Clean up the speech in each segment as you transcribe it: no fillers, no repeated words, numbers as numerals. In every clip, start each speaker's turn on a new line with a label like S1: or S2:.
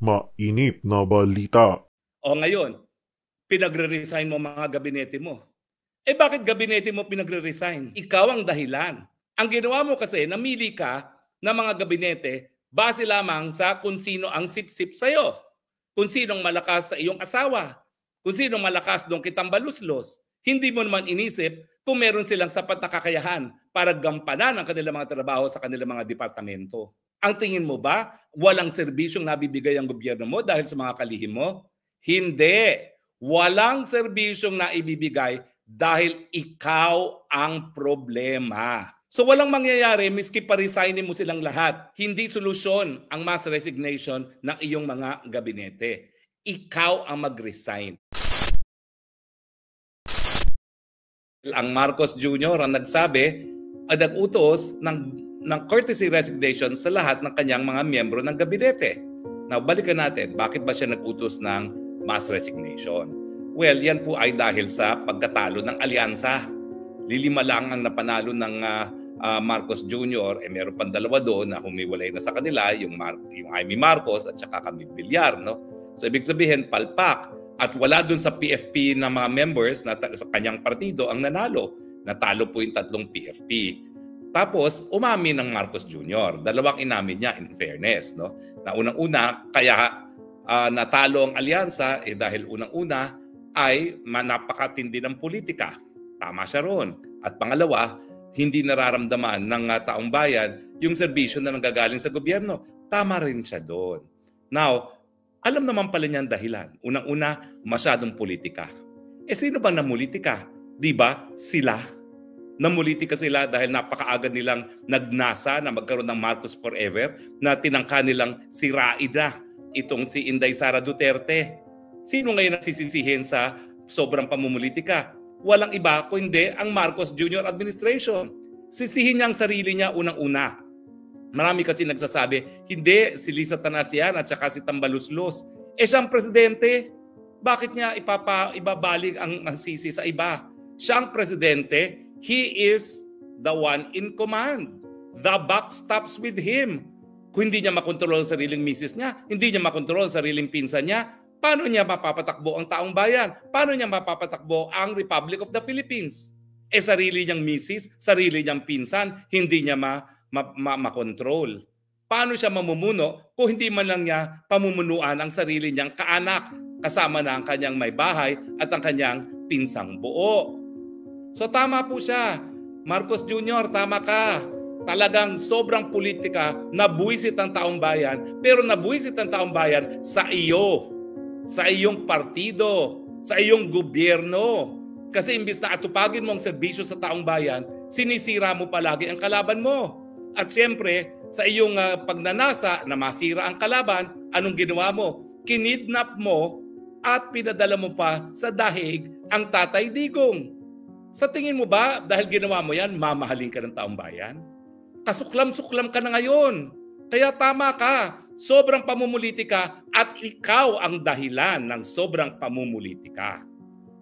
S1: Mainit na balita.
S2: O ngayon, pinagre-resign mo mga gabinete mo. Eh bakit gabinete mo pinagre-resign? Ikaw ang dahilan. Ang ginawa mo kasi, namili ka ng mga gabinete base lamang sa kung sino ang sip-sip sa'yo. Kung sinong malakas sa iyong asawa. Kung sinong malakas doon kitang baluslos. Hindi mo naman inisip kung meron silang sapat na kakayahan para gampanan ang kanilang mga trabaho sa kanilang mga departamento. Ang tingin mo ba, walang serbisyong nabibigay ang gobyerno mo dahil sa mga kalihim mo? Hindi. Walang serbisyong naibibigay dahil ikaw ang problema. So walang mangyayari miski pa-resignin mo silang lahat. Hindi solusyon ang mass resignation ng iyong mga gabinete. Ikaw ang mag-resign. Ang Marcos Jr. ang nagsabi, nag-utos ng courtesy resignation sa lahat ng kanyang mga miyembro ng gabinete. Now, balikan natin, bakit ba siya nag-utos ng mass resignation? Well, yan po ay dahil sa pagkatalo ng alyansa. Lilima lang ang napanalo ng Marcos Jr. Meron pang dalawa doon na humiwalay na sa kanila, yung Amy Marcos at saka Camille Villar. No? So, ibig sabihin, palpak. At wala doon sa PFP na mga members na sa kanyang partido ang nanalo. Natalo po yung tatlong PFP. Tapos, umamin ng Marcos Jr. Dalawang inamin niya in fairness. No? Na unang-una, kaya natalo ang alyansa dahil unang-una ay napakatindi ng politika. Tama siya ron. At pangalawa, hindi nararamdaman ng taong bayan yung serbisyo na nanggagaling sa gobyerno. Tama rin siya doon. Now, alam naman pala niyan dahilan. Unang-una, masyadong politika. Sino ba namulitika? Di ba? Sila. Namulitika sila dahil napakaaga nilang nagnasa na magkaroon ng Marcos Forever na tinangka nilang sirain na itong si Inday Sara Duterte. Sino ngayon nagsisisihin sa sobrang pamumulitika? Walang iba kundi ang Marcos Jr. administration. Sisihin niya ang sarili niya unang-una. Marami kasi nagsasabi, hindi, si Lisa Tanasian at saka si Tambaluslos. Siyang presidente. Bakit niya ibabalik ang sisi sa iba? Siyang presidente, he is the one in command. The buck stops with him. Kung hindi niya makontrol ang sariling misis niya, hindi niya makontrol ang sariling pinsan niya, paano niya mapapatakbo ang taong bayan? Paano niya mapapatakbo ang Republic of the Philippines? Sarili niyang misis, sarili niyang pinsan, hindi niya makontrol. Paano siya mamumuno kung hindi man lang niya pamumunuan ang sarili niyang kaanak kasama na ang kanyang may bahay at ang kanyang pinsang buo? So tama po siya. Marcos Jr., tama ka. Talagang sobrang politika, nabuwisit ang taong bayan, pero nabuwisit ang taong bayan sa iyo, sa iyong partido, sa iyong gobyerno. Kasi imbis na atupagin mo ang serbisyo sa taong bayan, sinisira mo palagi ang kalaban mo. At siyempre, sa iyong pagnanasa na masira ang kalaban, anong ginawa mo? Kinidnap mo at pinadala mo pa sa dahig ang Tatay Digong. Sa tingin mo ba, dahil ginawa mo yan, mamahalin ka ng taong bayan? Kasuklam-suklam ka na ngayon. Kaya tama ka. Sobrang pamumulitika at ikaw ang dahilan ng sobrang pamumulitika.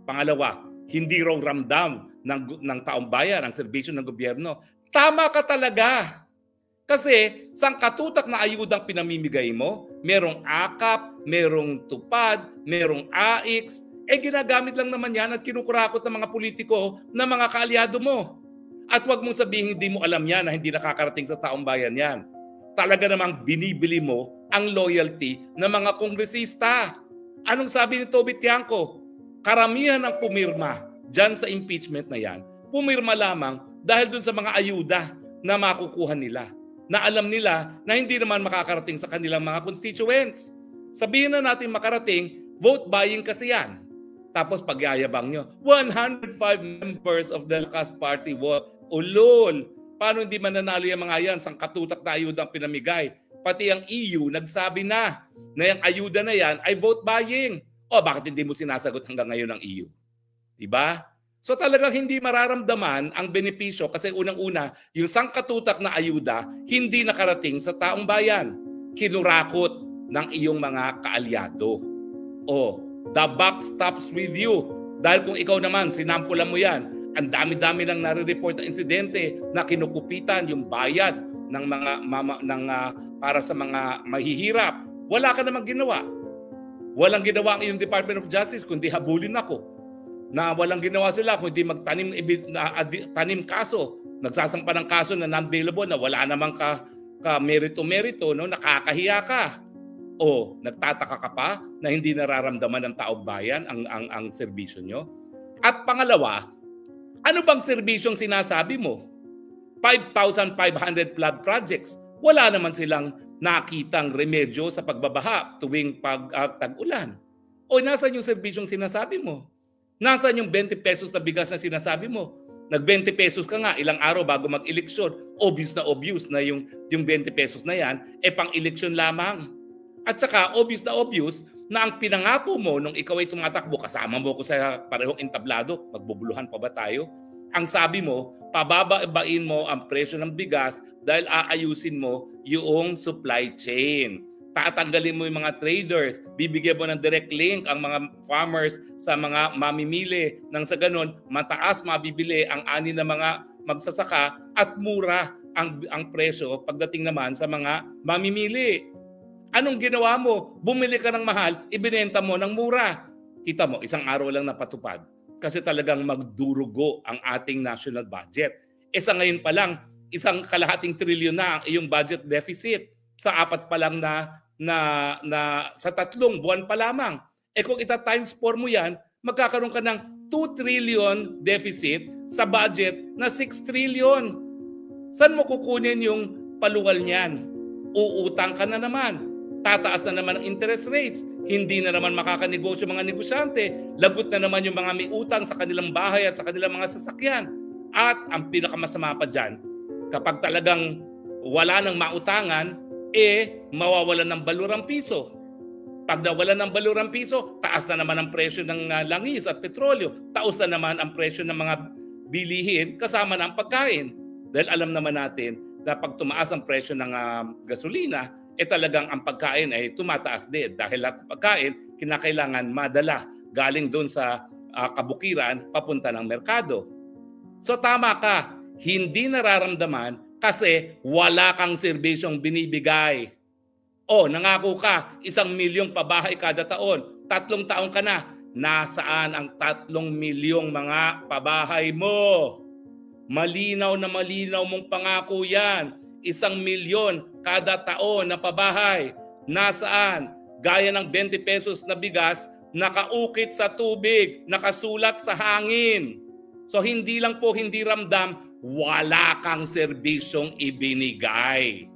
S2: Pangalawa, hindi raw ramdam ng taong bayan ang serbisyo ng gobyerno. Tama ka talaga. Kasi sangkatutak na ayudang pinamimigay mo, merong AKAP, merong TUPAD, merong AIX, ginagamit lang naman yan at kinukurakot ng mga politiko na mga kaalyado mo. At wag mong sabihin hindi mo alam yan na hindi nakakarating sa taong bayan yan. Talaga namang binibili mo ang loyalty ng mga kongresista. Anong sabi ni Toby Tiangco? Karamihan ng pumirma dyan sa impeachment na yan, pumirma lamang dahil dun sa mga ayuda na makukuha nila. Na alam nila na hindi naman makakarating sa kanilang mga constituents. Sabihin na natin makarating, vote buying kasi yan. Tapos pagyayabang nyo, 105 members of the Lakas Party vote. Ulol! Paano hindi mananalo yung mga yan? Sangkatutak na ayuda ang pinamigay. Pati ang EU nagsabi na yung ayuda na yan ay vote buying. O bakit hindi mo sinasagot hanggang ngayon ang EU? Diba? So talagang hindi mararamdaman ang benepisyo kasi unang-una, yung sangkatutak na ayuda hindi nakarating sa taong bayan. Kinurakot ng iyong mga kaalyado. O, the buck stops with you. Dahil kung ikaw naman, sinampulan mo yan, ang dami-dami nang nare-report na insidente na kinukupitan yung bayad ng para sa mga mahihirap. Wala ka namang ginawa. Walang ginawa ang iyong Department of Justice kundi habulin ako. Na walang ginawa sila kundi tanim kaso. Nagsasampa ng kaso na non-bailable na wala namang merito-merito, no? Nakakahiya ka. O nagtataka ka pa na hindi nararamdaman ng taong bayan ang serbisyo nyo? At pangalawa, ano bang serbisyong sinasabi mo? 5,500 flood projects. Wala naman silang nakitang remedyo sa pagbabaha tuwing tag-ulan. O nasaan yung serbisyong sinasabi mo? Nasaan yung 20 pesos na bigas na sinasabi mo? Nag-20 pesos ka nga ilang araw bago mag-eleksyon. Obvious na yung 20 pesos na yan, pang-eleksyon lamang. At saka obvious na ang pinangako mo nung ikaw ay tumatakbo, kasama mo ko sa parehong entablado, magbubuluhan pa ba tayo? Ang sabi mo, pababain mo ang presyo ng bigas dahil aayusin mo yung supply chain. Tatanggalin mo yung mga traders, bibigyan mo ng direct link ang mga farmers sa mga mamimili. Nang sa ganun, mataas mabibili ang ani ng mga magsasaka at mura ang presyo pagdating naman sa mga mamimili. Anong ginawa mo? Bumili ka ng mahal, ibinenta mo ng mura. Kita mo, isang araw lang napatupad. Kasi talagang magdurugo ang ating national budget. Sa ngayon pa lang, 1.5 trilyon na ang iyong budget deficit sa 4 pa lang sa 3 buwan pa lamang. Kung ita-times 4 mo yan, magkakaroon ka ng 2 trillion deficit sa budget na 6 trillion. Saan mo kukunin yung paluwal niyan? Uutang ka na naman. Tataas na naman ang interest rates. Hindi na naman makakanegosyo mga negosyante. Lagot na naman yung mga may utang sa kanilang bahay at sa kanilang mga sasakyan. At ang pinakamasama pa dyan, kapag talagang wala nang mautangan, mawawalan ng balurang piso. Pag nawalan ng balurang piso, taas na naman ang presyo ng langis at petrolyo. Taas na naman ang presyo ng mga bilihin kasama ng pagkain. Dahil alam naman natin na pag tumaas ang presyo ng gasolina, talagang ang pagkain ay tumataas din. Dahil lahat ng pagkain, kinakailangan madala galing doon sa kabukiran papunta ng merkado. So tama ka, hindi nararamdaman kasi wala kang serbisyong binibigay. Nangako ka, 1 milyong pabahay kada taon. 3 taon ka na. Nasaan ang 3 milyong mga pabahay mo? Malinaw na malinaw mong pangako yan. 1 milyon kada taon na pabahay. Nasaan? Gaya ng 20 pesos na bigas, nakaukit sa tubig, nakasulat sa hangin. So hindi lang po hindi ramdam, wala kang serbisyong ibinigay.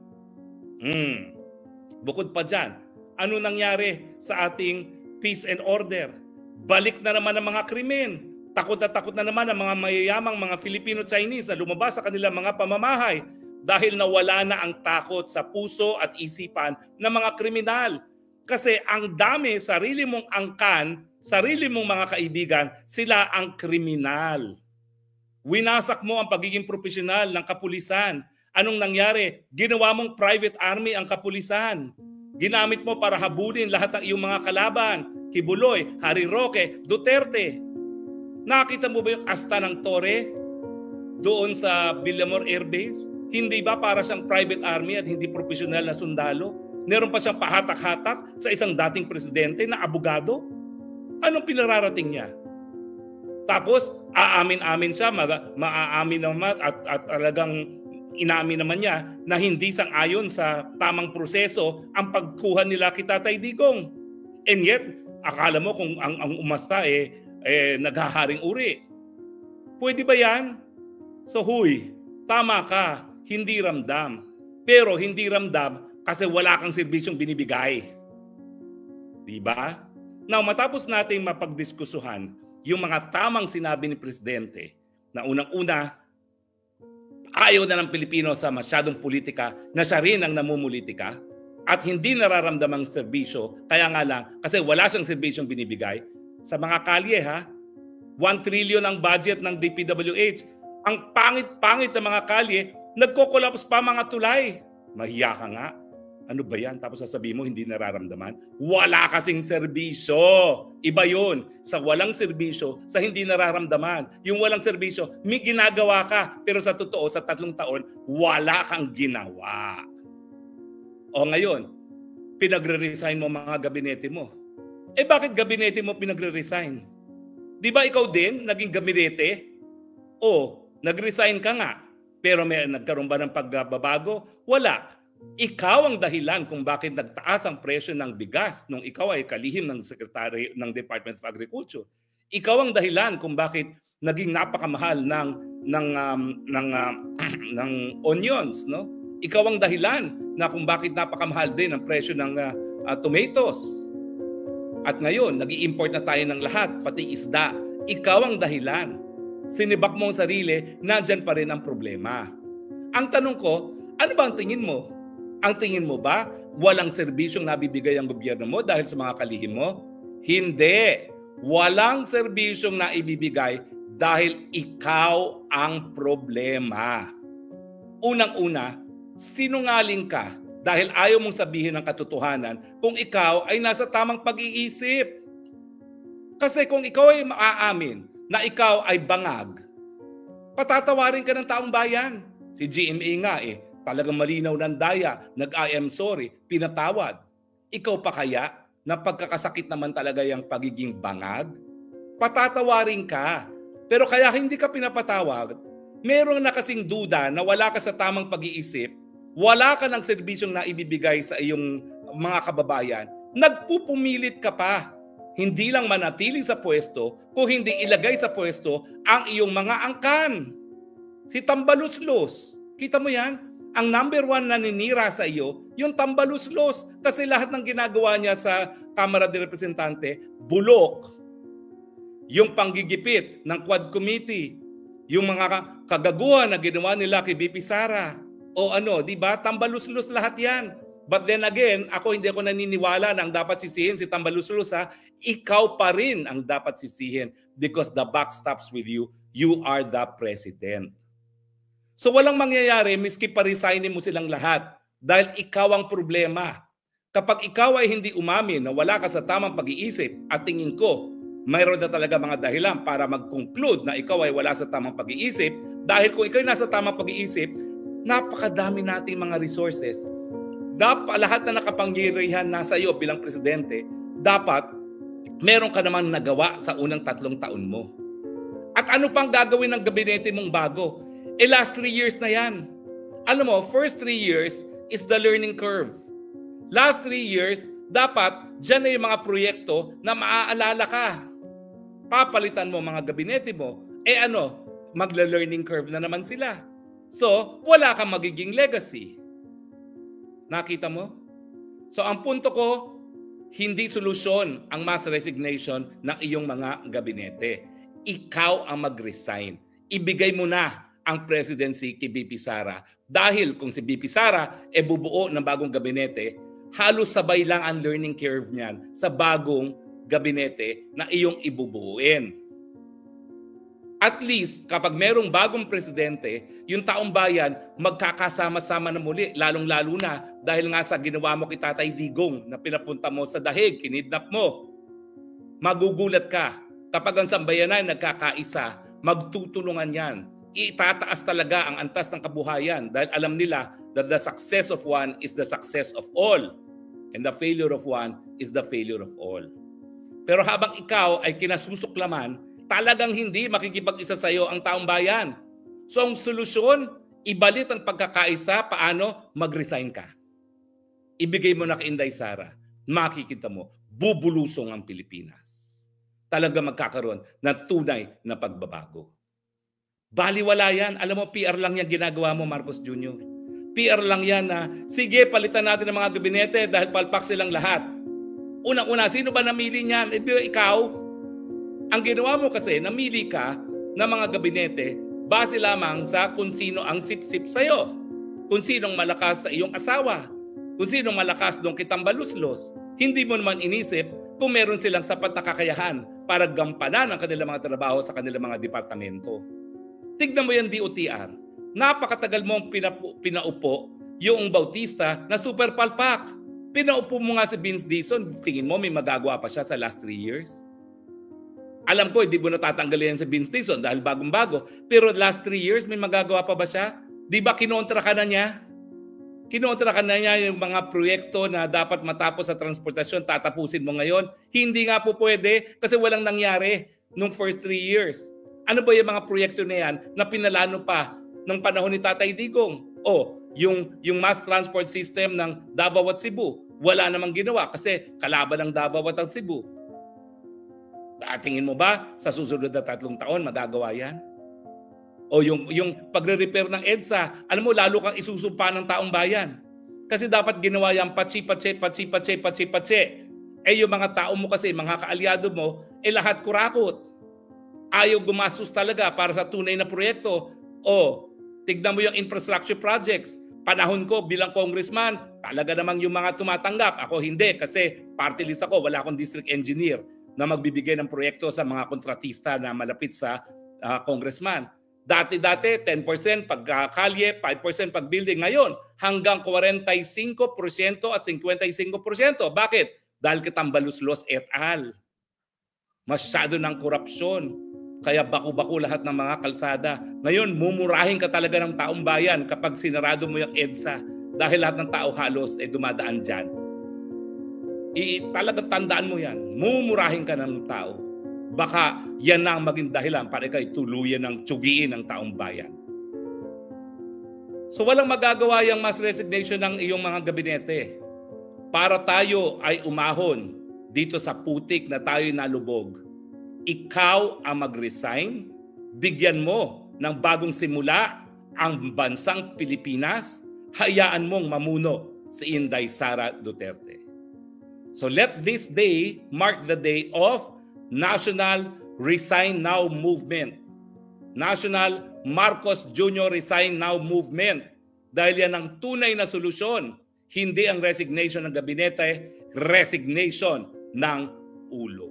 S2: Bukod pa dyan, ano nangyari sa ating peace and order? Balik na naman ang mga krimen. Takot na naman ang mga mayayamang mga Filipino-Chinese na lumabas sa kanilang mga pamamahay dahil nawala na ang takot sa puso at isipan ng mga kriminal. Kasi ang dami, sarili mong angkan, sarili mong mga kaibigan, sila ang kriminal. Winasak mo ang pagiging profesional ng kapulisan. Anong nangyari? Ginawa mong private army ang kapulisan. Ginamit mo para habulin lahat ng iyong mga kalaban. Kibuloy, Harry Roque, Duterte. Nakita mo ba yung asta ng Torre doon sa Villamor Air Base? Hindi ba para siyang private army at hindi profesional na sundalo? Meron pa siyang pahatak-hatak sa isang dating presidente na abogado? Anong pinararating niya? Tapos, aamin-amin siya, maaamin naman at talagang inamin naman niya na hindi sang-ayon sa tamang proseso ang pagkuha nila kay Tatay Digong. And yet, akala mo kung ang umasta naghaharing uri. Pwede ba yan? So huy, tama ka, hindi ramdam. Pero hindi ramdam kasi wala kang serbisyong binibigay. Diba? Now, matapos natin mapagdiskusuhan yung mga tamang sinabi ni Presidente na unang-una, ayaw na ng Pilipino sa masyadong politika na siya rin ang namumulitika at hindi nararamdamang serbisyo, kaya nga lang, kasi wala siyang serbisyong binibigay. Sa mga kalye, 1 trillion ang budget ng DPWH. Ang pangit-pangit ng mga kalye, nagko-collapse pa mga tulay. Mahiya ka nga. Ano ba yan? Tapos sasabihin mo, hindi nararamdaman. Wala kasing serbisyo. Iba yun. Sa walang serbisyo, sa hindi nararamdaman. Yung walang serbisyo, may ginagawa ka. Pero sa totoo, sa 3 taon, wala kang ginawa. O ngayon, pinagre-resign mo mga gabinete mo. Eh bakit gabinete mo pinagre-resign? Di ba ikaw din naging gabinete? O nag-resign ka nga, pero may nagkaroon ba ng pagbabago? Wala. Ikaw ang dahilan kung bakit nagtaas ang presyo ng bigas nung ikaw ay kalihim ng Secretary ng Department of Agriculture. Ikaw ang dahilan kung bakit naging napakamahal ng onions, no? Ikaw ang dahilan na kung bakit napakamahal din ang presyo ng tomatoes. At ngayon, nag-i-import na tayo ng lahat, pati isda. Ikaw ang dahilan. Sinibak mo ang sarili, nandyan pa rin ang problema. Ang tanong ko, ano ba ang tingin mo? Ang tingin mo ba walang serbisyong nabibigay ang gobyerno mo dahil sa mga kalihim mo? Hindi. Walang serbisyong naibibigay dahil ikaw ang problema. Unang-una, sinungaling ka dahil ayaw mong sabihin ang katotohanan kung ikaw ay nasa tamang pag-iisip. Kasi kung ikaw ay maaamin na ikaw ay bangag, patatawarin ka ng taong bayan. Si GMA nga talagang malinaw ng daya, nag-I am sorry, pinatawad. Ikaw pa kaya na pagkakasakit naman talaga yung pagiging bangag? Patatawarin ka. Pero kaya hindi ka pinapatawag, meron na kasing duda na wala ka sa tamang pag-iisip, wala ka ng serbisyong naibibigay sa iyong mga kababayan, nagpupumilit ka pa. Hindi lang manatili sa pwesto, kung hindi ilagay sa pwesto ang iyong mga angkan. Si Tambaluslos, kita mo yan? Ang number one na naninira sa iyo, yung Tambaluslos. Kasi lahat ng ginagawa niya sa Kamara de Representante, bulok. Yung panggigipit ng Quad Committee, yung mga kagaguhan na ginawa nila kay BP Sara, o di ba? Tambaluslos lahat yan. But then again, hindi ako naniniwala na ang dapat sisihin si Tambaluslos, ha? Ikaw pa rin ang dapat sisihin because the buck stops with you. You are the president. So walang mangyayari miski pa-resignin mo silang lahat dahil ikaw ang problema. Kapag ikaw ay hindi umamin na wala ka sa tamang pag-iisip, at tingin ko, mayroon na talaga mga dahilan para mag-conclude na ikaw ay wala sa tamang pag-iisip, dahil kung ikaw ay nasa tamang pag-iisip, napakadami nating mga resources. Dapat lahat na nakapangyarihan nasa iyo bilang presidente, dapat meron ka naman nagawa sa unang 3 taon mo. At ano pang gagawin ng gabinete mong bago? Last 3 years na yan. Alam mo, first 3 years is the learning curve. Last 3 years, dapat dyan na yung mga proyekto na maaalala ka. Papalitan mo mga gabinete mo. Magla-learning curve na naman sila. So, wala kang magiging legacy. Nakita mo? So, ang punto ko, hindi solusyon ang mass resignation ng iyong mga gabinete. Ikaw ang mag-resign. Ibigay mo na ang presidency kay BP Sara. Dahil kung si BP Sara bubuo ng bagong gabinete, halos sabay lang ang learning curve niyan sa bagong gabinete na iyong ibubuuin. At least, kapag merong bagong presidente, yung taong bayan magkakasama-sama na muli, lalong-lalo na dahil nga sa ginawa mo kay Tatay Digong na pinapunta mo sa dahig, kinidnap mo. Magugulat ka. Kapag ang sambayanan nagkakaisa, magtutulungan yan. Itataas talaga ang antas ng kabuhayan dahil alam nila that the success of one is the success of all. And the failure of one is the failure of all. Pero habang ikaw ay kinasusuklaman, talagang hindi makikipag-isa sa iyo ang taong bayan. So ang solusyon, ibalit ang pagkakaisa, paano? Mag-resign ka. Ibigay mo na kay Inday Sara. Makikita mo, bubulusong ang Pilipinas. Talaga magkakaroon ng tunay na pagbabago. Baliwala yan. Alam mo, PR lang yan ginagawa mo, Marcos Jr. PR lang yan na, sige, palitan natin ang mga gabinete dahil palpak silang lahat. Una-una, sino ba namili niyan? Ikaw. Ang ginawa mo kasi, namili ka ng mga gabinete base lamang sa kung sino ang sip-sip sa'yo. Kung sinong malakas sa iyong asawa. Kung sinong malakas doon kay Tambaluslos. Hindi mo naman inisip kung meron silang sapat na kakayahan para gampanan ang kanilang mga trabaho sa kanilang mga departamento. Tignan mo yan, DOTR. Napakatagal mong pinaupo yung Bautista na super palpak. Pinaupo mo nga si Vince Dizon. Tingin mo may magagawa pa siya sa last 3 years? Alam ko, hindi mo natatanggalin yan sa Vince Dizon dahil bagong-bago. Pero last 3 years, may magagawa pa ba siya? Di ba kinontra ka na niya? Kinontra ka na niya yung mga proyekto na dapat matapos sa transportasyon, tatapusin mo ngayon. Hindi nga po pwede kasi walang nangyari nung first 3 years. Ano ba yung mga proyekto na yan na pinalano pa ng panahon ni Tatay Digong? O, yung mass transport system ng Davao at Cebu, wala namang ginawa kasi kalaban ng Davao at Cebu. Tingin mo ba sa susunod na 3 taon magagawa yan? O yung pagre-repair ng EDSA, alam mo, lalo kang isusumpa ng taong bayan. Kasi dapat ginawa yan patsi-patsi. Eh yung mga tao mo kasi, mga kaalyado mo, lahat kurakot. Ayaw gumastos talaga para sa tunay na proyekto. O, tignan mo yung infrastructure projects. Panahon ko bilang congressman, talaga namang yung mga tumatanggap. Ako hindi kasi party list ako, wala akong district engineer na magbibigay ng proyekto sa mga kontratista na malapit sa congressman. Dati-dati, 10% pagkalye, 5% pag building. Ngayon, hanggang 45% at 55%. Bakit? Dahil kitambaluslos et al. Masyado ng korupsyon. Kaya baku-baku lahat ng mga kalsada. Ngayon, mumurahin ka talaga ng taong bayan kapag sinarado mo yung EDSA. Dahil lahat ng tao halos dumadaan dyan. Talagang tandaan mo yan. Mumurahin ka ng tao. Baka yan na ang maging dahilan para ikay tuluyan ng tsugiin ng taong bayan. So walang magagawa yung mass resignation ng iyong mga gabinete. Para tayo ay umahon dito sa putik na tayo nalubog. Ikaw ang mag-resign, bigyan mo ng bagong simula ang bansang Pilipinas, hayaan mong mamuno si Inday Sara Duterte. So let this day mark the day of National Resign Now Movement. National Marcos Jr. Resign Now Movement. Dahil yan ang tunay na solusyon. Hindi ang resignation ng gabinete, resignation ng ulo.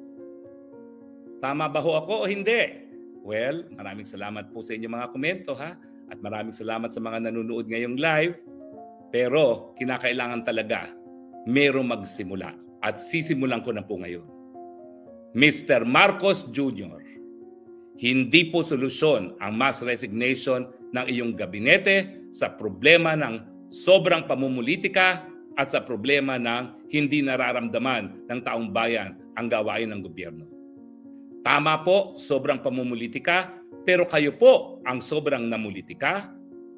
S2: Tama ba ho ako o hindi? Well, maraming salamat po sa inyong mga komento ha. At maraming salamat sa mga nanonood ngayong live. Pero kinakailangan talaga merong magsimula. At sisimulan ko na po ngayon. Mr. Marcos Jr., hindi po solusyon ang mass resignation ng iyong gabinete sa problema ng sobrang pamumulitika at sa problema ng hindi nararamdaman ng taong bayan ang gawain ng gobyerno. Tama po, sobrang pamumulitika, pero kayo po ang sobrang namulitika.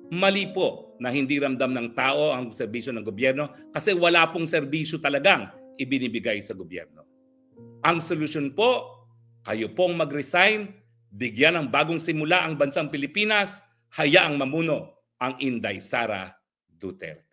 S2: Mali po na hindi ramdam ng tao ang serbisyo ng gobyerno kasi wala pong serbisyo talagang ibinibigay sa gobyerno. Ang solusyon po, kayo pong mag-resign, bigyan ng bagong simula ang bansang Pilipinas, hayaang mamuno ang Inday Sara Duterte.